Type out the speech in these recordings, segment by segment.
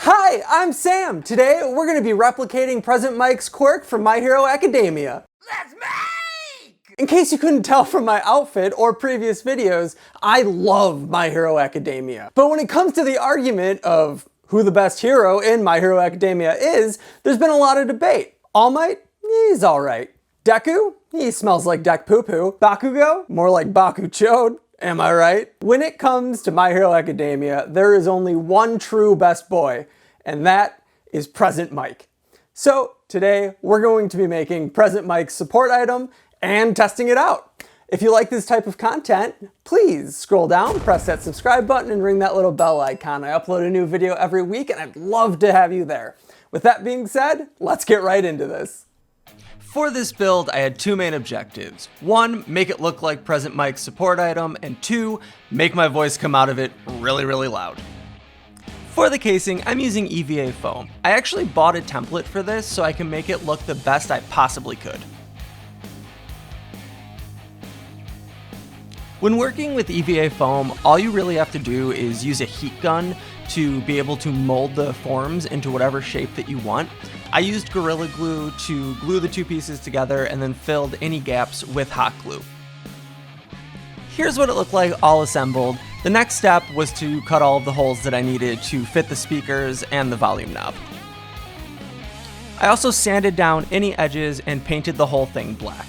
Hi, I'm Sam. Today we're going to be replicating Present Mic's Quirk from My Hero Academia. Let's make! In case you couldn't tell from my outfit or previous videos, I love My Hero Academia. But when it comes to the argument of who the best hero in My Hero Academia is, there's been a lot of debate. All Might? He's alright. Deku? He smells like Deck Poo Poo. Bakugo? More like Baku Chode. Am I right? When it comes to My Hero Academia, there is only one true best boy, and that is Present Mic. So today we're going to be making Present Mic's support item and testing it out. If you like this type of content, please scroll down, press that subscribe button, and ring that little bell icon. I upload a new video every week, and I'd love to have you there. With that being said, let's get right into this. For this build, I had two main objectives. One, make it look like Present Mic's support item, and two, make my voice come out of it really, really loud. For the casing, I'm using EVA foam. I actually bought a template for this so I can make it look the best I possibly could. When working with EVA foam, all you really have to do is use a heat gun to be able to mold the forms into whatever shape that you want. I used Gorilla Glue to glue the two pieces together and then filled any gaps with hot glue. Here's what it looked like all assembled. The next step was to cut all of the holes that I needed to fit the speakers and the volume knob. I also sanded down any edges and painted the whole thing black.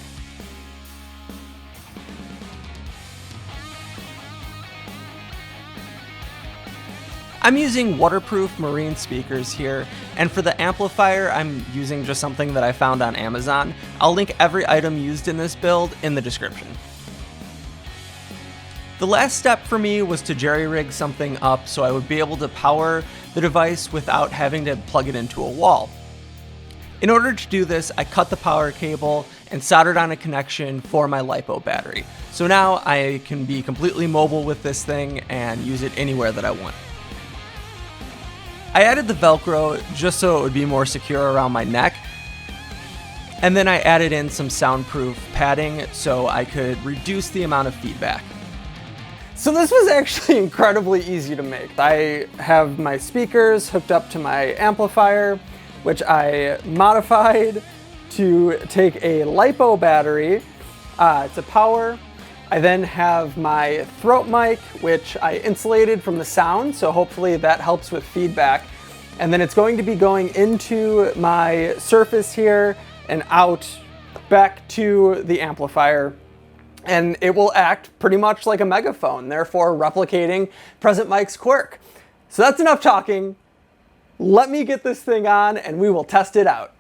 I'm using waterproof marine speakers here, and for the amplifier, I'm using just something that I found on Amazon. I'll link every item used in this build in the description. The last step for me was to jerry-rig something up so I would be able to power the device without having to plug it into a wall. In order to do this, I cut the power cable and soldered on a connection for my LiPo battery. So now I can be completely mobile with this thing and use it anywhere that I want. I added the Velcro just so it would be more secure around my neck, and then I added in some soundproof padding so I could reduce the amount of feedback. So this was actually incredibly easy to make. I have my speakers hooked up to my amplifier, which I modified to take a LiPo battery to power. I then have my throat mic, which I insulated from the sound, so hopefully that helps with feedback. And then it's going to be going into my surface here and out back to the amplifier. And it will act pretty much like a megaphone, therefore replicating Present Mic's Quirk. So that's enough talking. Let me get this thing on and we will test it out.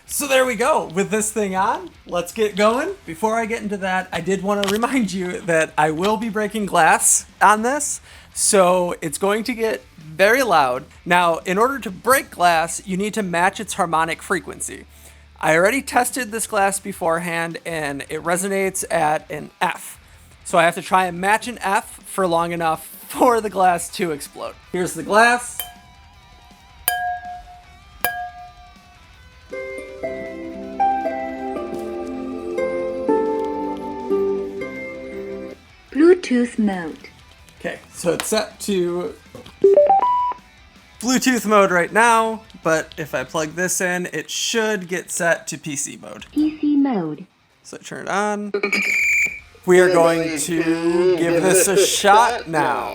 So there we go, with this thing on, let's get going. Before I get into that, I did want to remind you that I will be breaking glass on this, so it's going to get very loud. Now, in order to break glass, you need to match its harmonic frequency. I already tested this glass beforehand, and it resonates at an F. So I have to try and match an F for long enough for the glass to explode. Here's the glass. Bluetooth mode. Okay, so it's set to Bluetooth mode right now, but if I plug this in, it should get set to PC mode. PC mode. So turn it on. We are going to give this a shot now.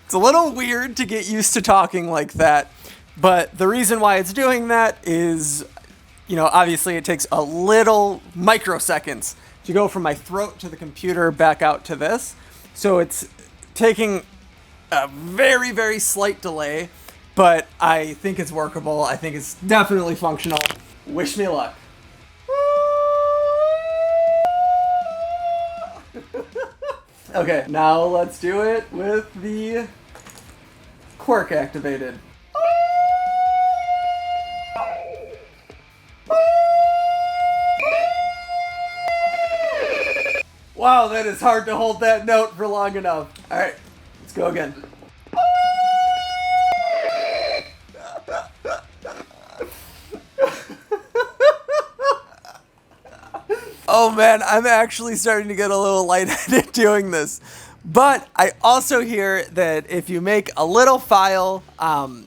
It's a little weird to get used to talking like that, but the reason why it's doing that is, obviously it takes a little microseconds to go from my throat to the computer back out to this. So it's taking a very, very slight delay, but I think it's workable. I think it's definitely functional. Wish me luck. Okay, now let's do it with the Quirk activated. Wow, that is hard to hold that note for long enough. All right, let's go again. Oh man, I'm actually starting to get a little lightheaded doing this. But I also hear that if you make a little file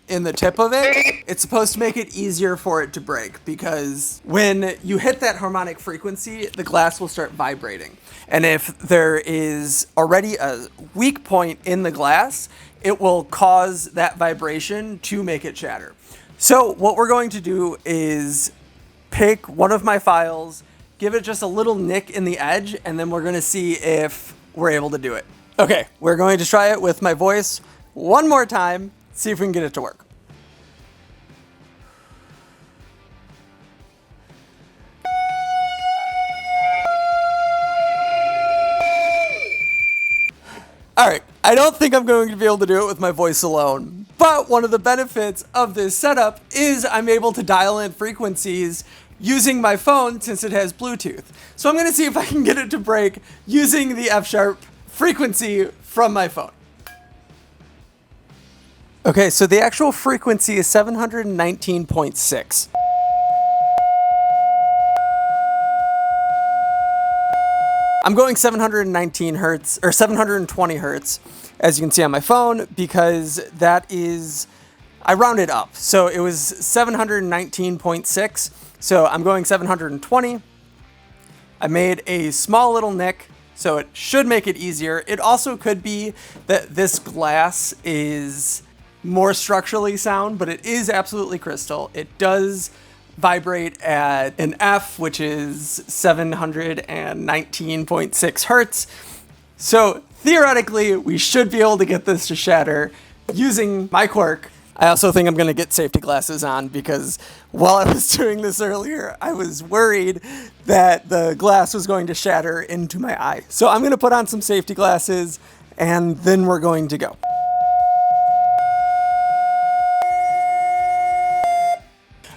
in the tip of it, it's supposed to make it easier for it to break, because when you hit that harmonic frequency, the glass will start vibrating. And if there is already a weak point in the glass, it will cause that vibration to make it shatter. So what we're going to do is pick one of my files, give it just a little nick in the edge, and then we're going to see if we're able to do it. Okay, we're going to try it with my voice one more time, see if we can get it to work. All right, I don't think I'm going to be able to do it with my voice alone, but one of the benefits of this setup is I'm able to dial in frequencies using my phone since it has Bluetooth. So I'm going to see if I can get it to break using the F-sharp frequency from my phone. Okay, so the actual frequency is 719.6. I'm going 719 hertz, or 720 hertz, as you can see on my phone, because that is, I rounded up. So it was 719.6, so I'm going 720. I made a small little nick, so it should make it easier. It also could be that this glass is more structurally sound, but it is absolutely crystal. It does vibrate at an F, which is 719.6 hertz. So theoretically, we should be able to get this to shatter using my Quirk. I also think I'm going to get safety glasses on, because while I was doing this earlier, I was worried that the glass was going to shatter into my eye. So I'm going to put on some safety glasses, and then we're going to go.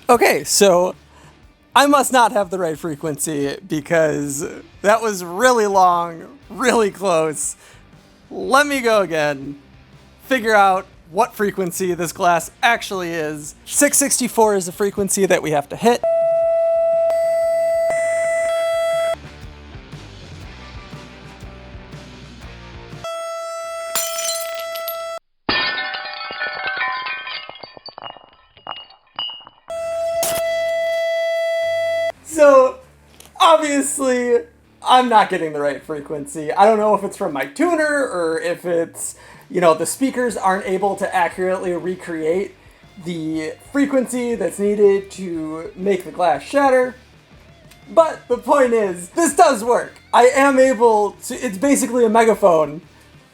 Okay, so I must not have the right frequency, because that was really long, really close. Let me go again, figure out what frequency this glass actually is. 664 is the frequency that we have to hit. So, obviously, I'm not getting the right frequency. I don't know if it's from my tuner or if it's, the speakers aren't able to accurately recreate the frequency that's needed to make the glass shatter. But the point is, this does work. I am able to, it's basically a megaphone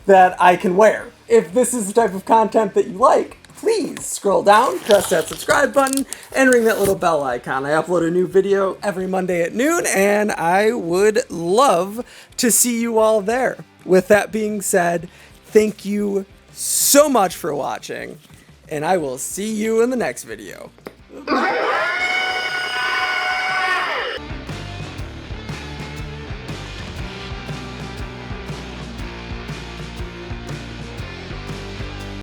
that I can wear. If this is the type of content that you like, please scroll down, press that subscribe button, and ring that little bell icon. I upload a new video every Monday at noon, and I would love to see you all there. With that being said, thank you so much for watching, and I will see you in the next video.